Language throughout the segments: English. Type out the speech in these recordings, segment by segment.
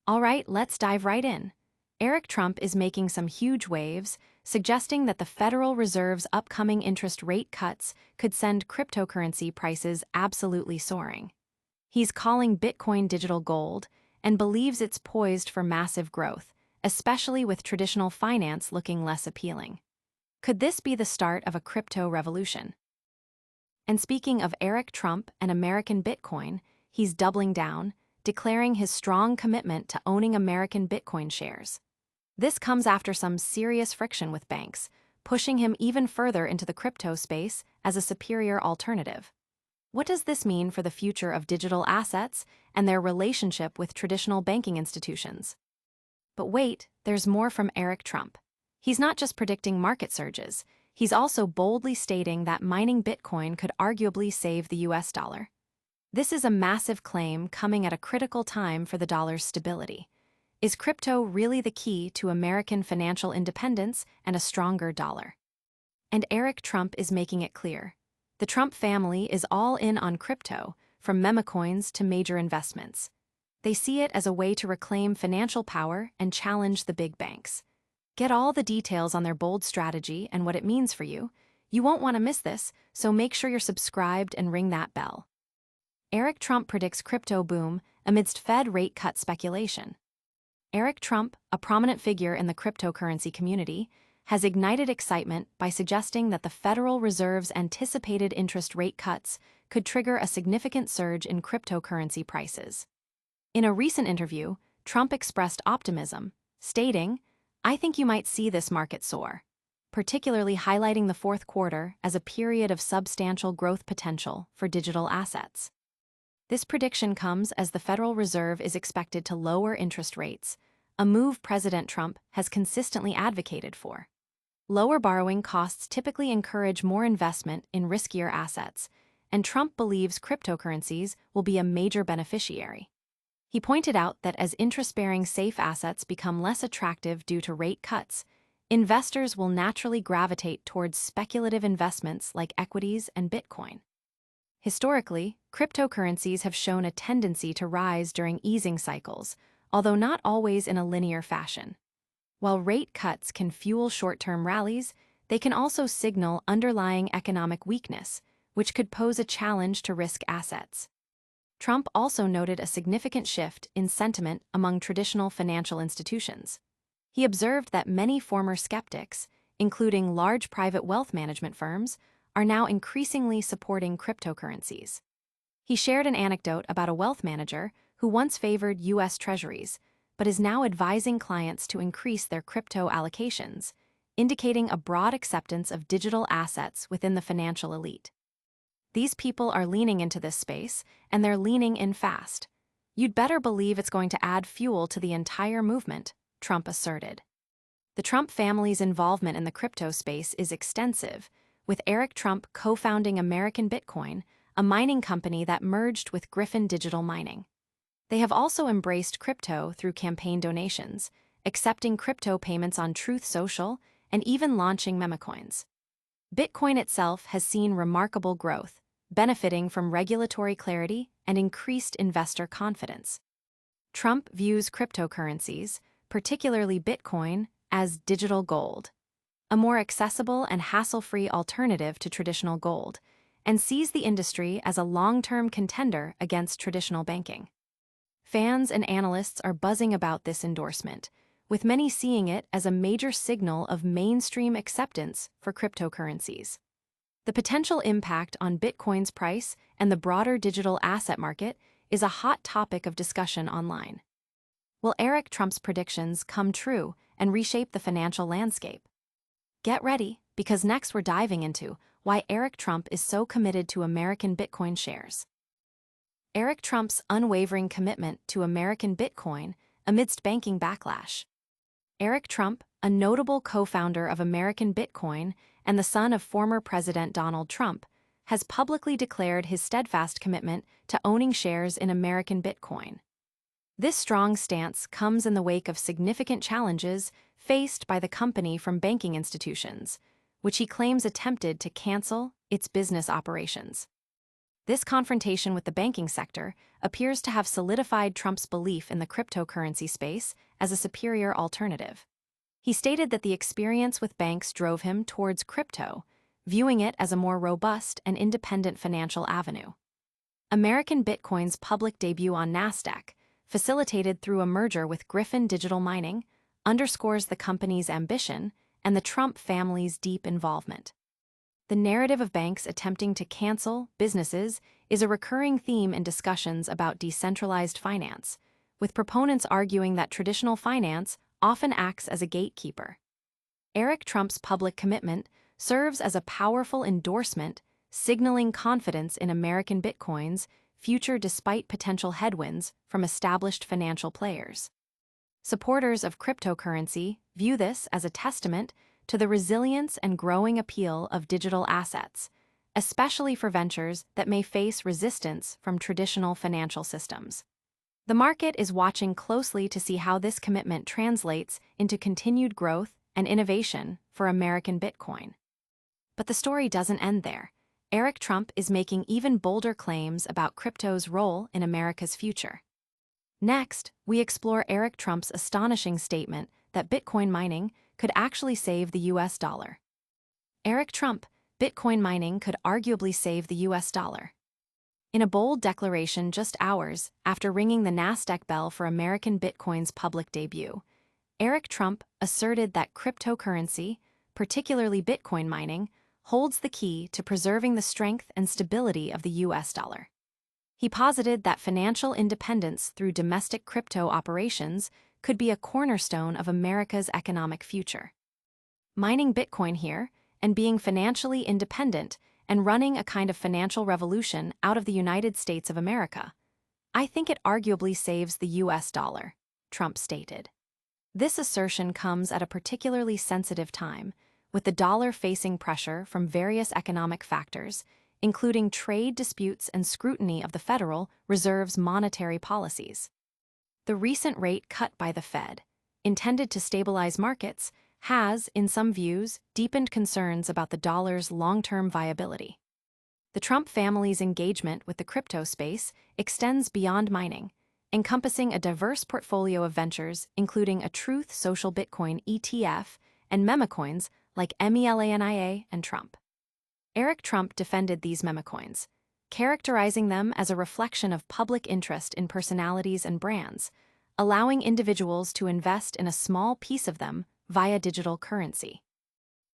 All right, let's dive right in. Eric Trump is making some huge waves, suggesting that the Federal Reserve's upcoming interest rate cuts could send cryptocurrency prices absolutely soaring. He's calling Bitcoin digital gold and believes it's poised for massive growth, especially with traditional finance looking less appealing. Could this be the start of a crypto revolution? And speaking of Eric Trump and American Bitcoin, he's doubling down, declaring his strong commitment to owning American Bitcoin shares. This comes after some serious friction with banks, pushing him even further into the crypto space as a superior alternative. What does this mean for the future of digital assets and their relationship with traditional banking institutions? But wait, there's more from Eric Trump. He's not just predicting market surges, he's also boldly stating that mining Bitcoin could arguably save the US dollar. This is a massive claim coming at a critical time for the dollar's stability. Is crypto really the key to American financial independence and a stronger dollar? And Eric Trump is making it clear. The Trump family is all in on crypto, from Memecoins to major investments. They see it as a way to reclaim financial power and challenge the big banks. Get all the details on their bold strategy and what it means for you. You won't want to miss this, so make sure you're subscribed and ring that bell. Eric Trump predicts crypto boom amidst Fed rate cut speculation. Eric Trump, a prominent figure in the cryptocurrency community, has ignited excitement by suggesting that the Federal Reserve's anticipated interest rate cuts could trigger a significant surge in cryptocurrency prices. In a recent interview, Trump expressed optimism, stating, "I think you might see this market soar," particularly highlighting the fourth quarter as a period of substantial growth potential for digital assets. This prediction comes as the Federal Reserve is expected to lower interest rates, a move President Trump has consistently advocated for. Lower borrowing costs typically encourage more investment in riskier assets, and Trump believes cryptocurrencies will be a major beneficiary. He pointed out that as interest-bearing safe assets become less attractive due to rate cuts, investors will naturally gravitate towards speculative investments like equities and Bitcoin. Historically, cryptocurrencies have shown a tendency to rise during easing cycles, although not always in a linear fashion. While rate cuts can fuel short-term rallies, they can also signal underlying economic weakness, which could pose a challenge to risk assets. Trump also noted a significant shift in sentiment among traditional financial institutions. He observed that many former skeptics, including large private wealth management firms, are now increasingly supporting cryptocurrencies. He shared an anecdote about a wealth manager who once favored U.S. Treasuries, but is now advising clients to increase their crypto allocations, indicating a broad acceptance of digital assets within the financial elite. These people are leaning into this space, and they're leaning in fast. You'd better believe it's going to add fuel to the entire movement, Trump asserted. The Trump family's involvement in the crypto space is extensive, with Eric Trump co-founding American Bitcoin, a mining company that merged with Griffin Digital Mining. They have also embraced crypto through campaign donations, accepting crypto payments on Truth Social, and even launching Memecoins. Bitcoin itself has seen remarkable growth, benefiting from regulatory clarity and increased investor confidence. Trump views cryptocurrencies, particularly Bitcoin, as digital gold, a more accessible and hassle-free alternative to traditional gold, and sees the industry as a long-term contender against traditional banking. Fans and analysts are buzzing about this endorsement, with many seeing it as a major signal of mainstream acceptance for cryptocurrencies. The potential impact on Bitcoin's price and the broader digital asset market is a hot topic of discussion online. Will Eric Trump's predictions come true and reshape the financial landscape? Get ready, because next we're diving into why Eric Trump is so committed to American Bitcoin shares. Eric Trump's unwavering commitment to American Bitcoin amidst banking backlash. Eric Trump, a notable co-founder of American Bitcoin and the son of former President Donald Trump, has publicly declared his steadfast commitment to owning shares in American Bitcoin. This strong stance comes in the wake of significant challenges faced by the company from banking institutions, which he claims attempted to cancel its business operations. This confrontation with the banking sector appears to have solidified Trump's belief in the cryptocurrency space as a superior alternative. He stated that the experience with banks drove him towards crypto, viewing it as a more robust and independent financial avenue. American Bitcoin's public debut on Nasdaq, facilitated through a merger with Griffin Digital Mining, underscores the company's ambition and the Trump family's deep involvement. The narrative of banks attempting to cancel businesses is a recurring theme in discussions about decentralized finance, with proponents arguing that traditional finance often acts as a gatekeeper. Eric Trump's public commitment serves as a powerful endorsement, signaling confidence in American Bitcoin's future despite potential headwinds from established financial players. Supporters of cryptocurrency view this as a testament to the resilience and growing appeal of digital assets, especially for ventures that may face resistance from traditional financial systems. The market is watching closely to see how this commitment translates into continued growth and innovation for American Bitcoin. But the story doesn't end there. Eric Trump is making even bolder claims about crypto's role in America's future. Next, we explore Eric Trump's astonishing statement that Bitcoin mining could actually save the US dollar. Eric Trump, Bitcoin mining could arguably save the US dollar. In a bold declaration just hours after ringing the Nasdaq bell for American Bitcoin's public debut, Eric Trump asserted that cryptocurrency, particularly Bitcoin mining, holds the key to preserving the strength and stability of the US dollar. He posited that financial independence through domestic crypto operations could be a cornerstone of America's economic future. Mining Bitcoin here and being financially independent and running a kind of financial revolution out of the United States of America. I think it arguably saves the US dollar, Trump stated. This assertion comes at a particularly sensitive time, with the dollar facing pressure from various economic factors, including trade disputes and scrutiny of the Federal Reserve's monetary policies. The recent rate cut by the Fed, intended to stabilize markets, has, in some views, deepened concerns about the dollar's long-term viability. The Trump family's engagement with the crypto space extends beyond mining, encompassing a diverse portfolio of ventures including a Truth Social Bitcoin ETF and Memecoins like MELANIA and Trump. Eric Trump defended these Memecoins, characterizing them as a reflection of public interest in personalities and brands, allowing individuals to invest in a small piece of them via digital currency.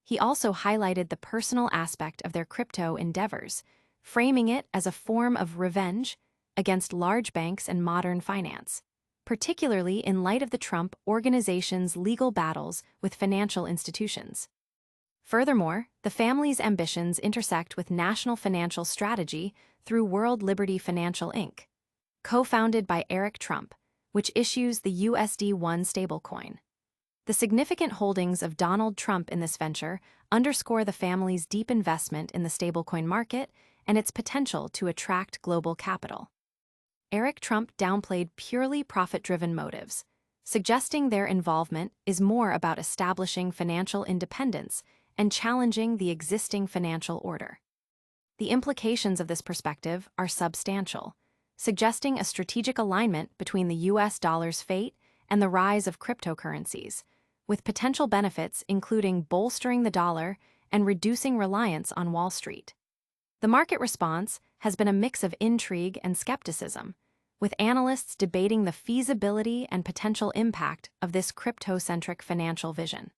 He also highlighted the personal aspect of their crypto endeavors, framing it as a form of revenge against large banks and modern finance, particularly in light of the Trump Organization's legal battles with financial institutions. Furthermore, the family's ambitions intersect with national financial strategy through World Liberty Financial Inc., co-founded by Eric Trump, which issues the USD-1 stablecoin. The significant holdings of Donald Trump in this venture underscore the family's deep investment in the stablecoin market and its potential to attract global capital. Eric Trump downplayed purely profit-driven motives, suggesting their involvement is more about establishing financial independence and challenging the existing financial order. The implications of this perspective are substantial, suggesting a strategic alignment between the US dollar's fate and the rise of cryptocurrencies, with potential benefits including bolstering the dollar and reducing reliance on Wall Street. The market response has been a mix of intrigue and skepticism, with analysts debating the feasibility and potential impact of this crypto-centric financial vision.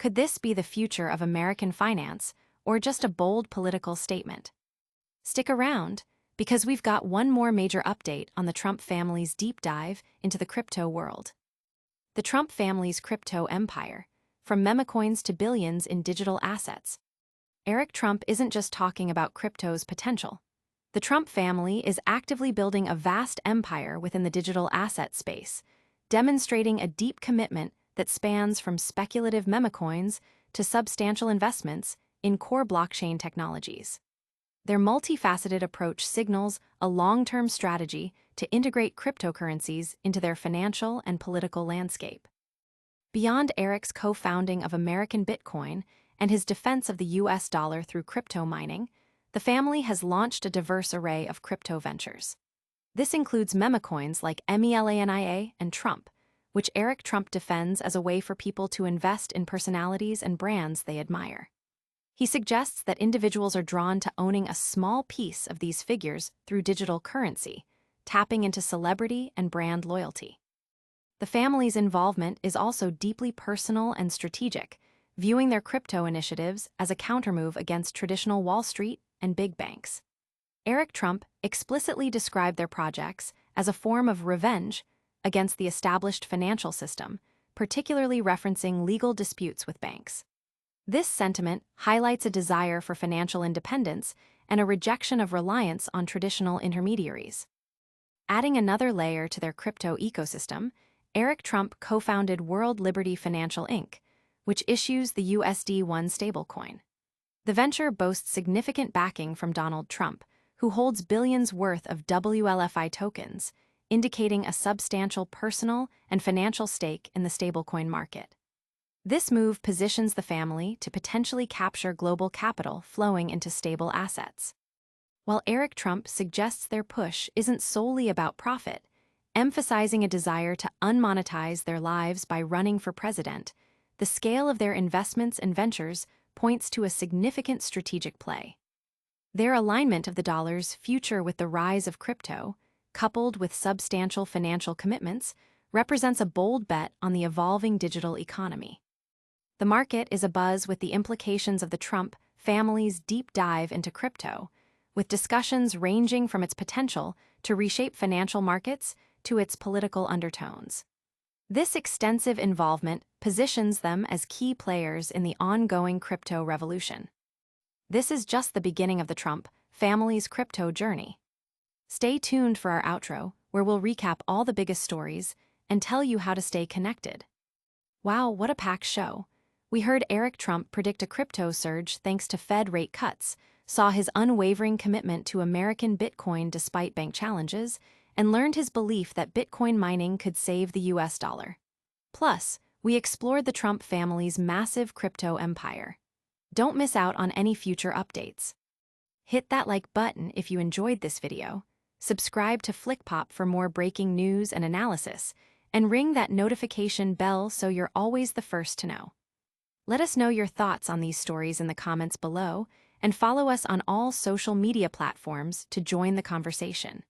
Could this be the future of American finance, or just a bold political statement? Stick around, because we've got one more major update on the Trump family's deep dive into the crypto world. The Trump family's crypto empire, from Memecoins to billions in digital assets. Eric Trump isn't just talking about crypto's potential. The Trump family is actively building a vast empire within the digital asset space, demonstrating a deep commitment that spans from speculative Memecoins to substantial investments in core blockchain technologies. Their multifaceted approach signals a long-term strategy to integrate cryptocurrencies into their financial and political landscape. Beyond Eric's co-founding of American Bitcoin and his defense of the US dollar through crypto mining, the family has launched a diverse array of crypto ventures. This includes Memecoins like MELANIA and Trump, which Eric Trump defends as a way for people to invest in personalities and brands they admire. He suggests that individuals are drawn to owning a small piece of these figures through digital currency, tapping into celebrity and brand loyalty. The family's involvement is also deeply personal and strategic, viewing their crypto initiatives as a countermove against traditional Wall Street and big banks. Eric Trump explicitly described their projects as a form of revenge against the established financial system, particularly referencing legal disputes with banks. This sentiment highlights a desire for financial independence and a rejection of reliance on traditional intermediaries. Adding another layer to their crypto ecosystem, Eric Trump co-founded World Liberty Financial Inc., which issues the USD-1 stablecoin. The venture boasts significant backing from Donald Trump, who holds billions worth of WLFI tokens, indicating a substantial personal and financial stake in the stablecoin market. This move positions the family to potentially capture global capital flowing into stable assets. While Eric Trump suggests their push isn't solely about profit, emphasizing a desire to unmonetize their lives by running for president, the scale of their investments and ventures points to a significant strategic play. Their alignment of the dollar's future with the rise of crypto, coupled with substantial financial commitments, represents a bold bet on the evolving digital economy. The market is abuzz with the implications of the Trump family's deep dive into crypto, with discussions ranging from its potential to reshape financial markets to its political undertones. This extensive involvement positions them as key players in the ongoing crypto revolution. This is just the beginning of the Trump family's crypto journey. Stay tuned for our outro, where we'll recap all the biggest stories and tell you how to stay connected. Wow, what a packed show! We heard Eric Trump predict a crypto surge thanks to Fed rate cuts, saw his unwavering commitment to American Bitcoin despite bank challenges, and learned his belief that Bitcoin mining could save the US dollar. Plus, we explored the Trump family's massive crypto empire. Don't miss out on any future updates. Hit that like button if you enjoyed this video, subscribe to FlickPop for more breaking news and analysis, and ring that notification bell so you're always the first to know. Let us know your thoughts on these stories in the comments below, and follow us on all social media platforms to join the conversation.